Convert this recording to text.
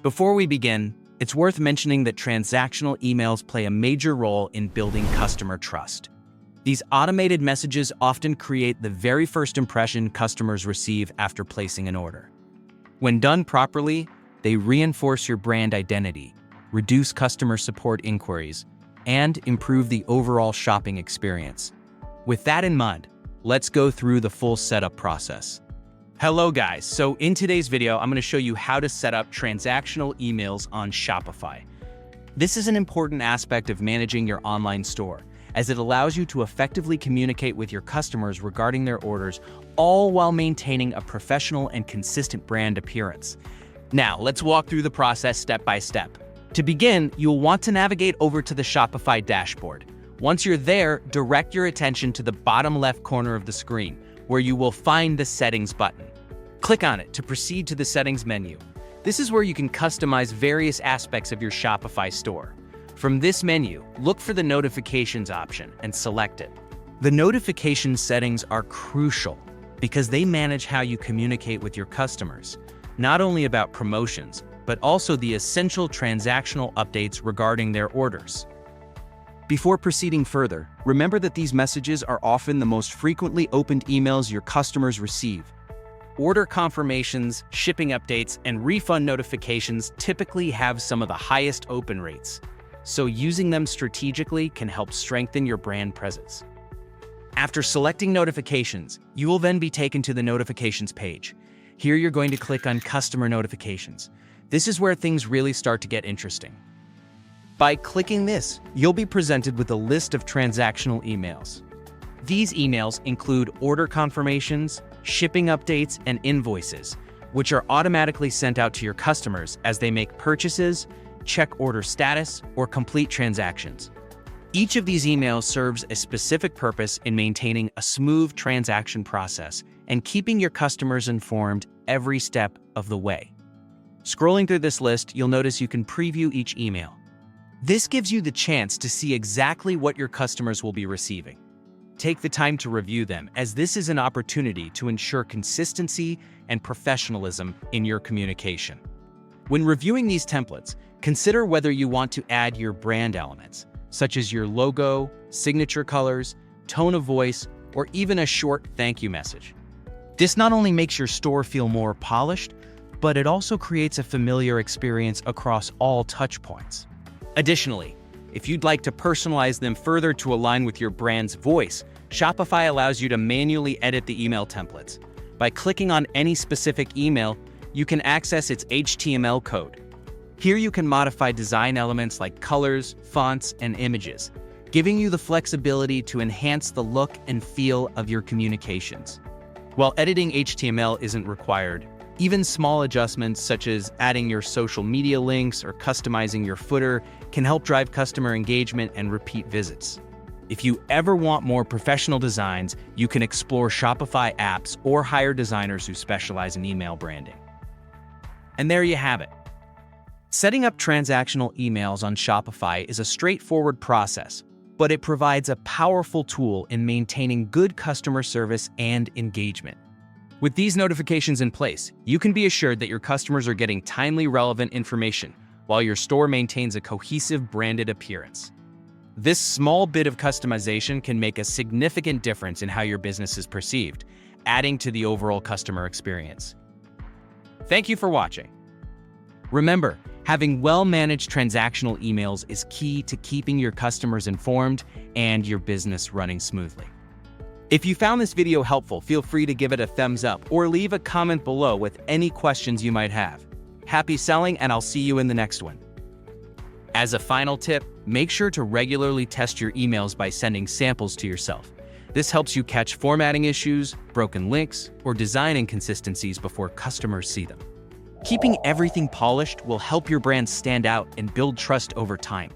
Before we begin, it's worth mentioning that transactional emails play a major role in building customer trust. These automated messages often create the very first impression customers receive after placing an order. When done properly, they reinforce your brand identity, reduce customer support inquiries, and improve the overall shopping experience. With that in mind, let's go through the full setup process. Hello guys, so in today's video, I'm going to show you how to set up transactional emails on Shopify. This is an important aspect of managing your online store, as it allows you to effectively communicate with your customers regarding their orders, all while maintaining a professional and consistent brand appearance. Now, let's walk through the process step by step. To begin, you'll want to navigate over to the Shopify dashboard. Once you're there, direct your attention to the bottom left corner of the screen, where you will find the Settings button. Click on it to proceed to the Settings menu. This is where you can customize various aspects of your Shopify store. From this menu, look for the Notifications option and select it. The notification settings are crucial because they manage how you communicate with your customers, not only about promotions, but also the essential transactional updates regarding their orders. Before proceeding further, remember that these messages are often the most frequently opened emails your customers receive. Order confirmations, shipping updates, and refund notifications typically have some of the highest open rates, so using them strategically can help strengthen your brand presence. After selecting notifications, you will then be taken to the notifications page. Here you're going to click on Customer Notifications. This is where things really start to get interesting. By clicking this, you'll be presented with a list of transactional emails. These emails include order confirmations, shipping updates, and invoices, which are automatically sent out to your customers as they make purchases, check order status, or complete transactions. Each of these emails serves a specific purpose in maintaining a smooth transaction process and keeping your customers informed every step of the way. Scrolling through this list, you'll notice you can preview each email. This gives you the chance to see exactly what your customers will be receiving. Take the time to review them, as this is an opportunity to ensure consistency and professionalism in your communication. When reviewing these templates, consider whether you want to add your brand elements, such as your logo, signature colors, tone of voice, or even a short thank you message. This not only makes your store feel more polished, but it also creates a familiar experience across all touch points. Additionally, if you'd like to personalize them further to align with your brand's voice, Shopify allows you to manually edit the email templates. By clicking on any specific email, you can access its HTML code. Here you can modify design elements like colors, fonts, and images, giving you the flexibility to enhance the look and feel of your communications. While editing HTML isn't required, even small adjustments such as adding your social media links or customizing your footer can help drive customer engagement and repeat visits. If you ever want more professional designs, you can explore Shopify apps or hire designers who specialize in email branding. And there you have it. Setting up transactional emails on Shopify is a straightforward process, but it provides a powerful tool in maintaining good customer service and engagement. With these notifications in place, you can be assured that your customers are getting timely, relevant information while your store maintains a cohesive branded appearance. This small bit of customization can make a significant difference in how your business is perceived, adding to the overall customer experience. Thank you for watching. Remember, having well-managed transactional emails is key to keeping your customers informed and your business running smoothly. If you found this video helpful, feel free to give it a thumbs up or leave a comment below with any questions you might have. Happy selling, and I'll see you in the next one. As a final tip, make sure to regularly test your emails by sending samples to yourself. This helps you catch formatting issues, broken links, or design inconsistencies before customers see them. Keeping everything polished will help your brand stand out and build trust over time.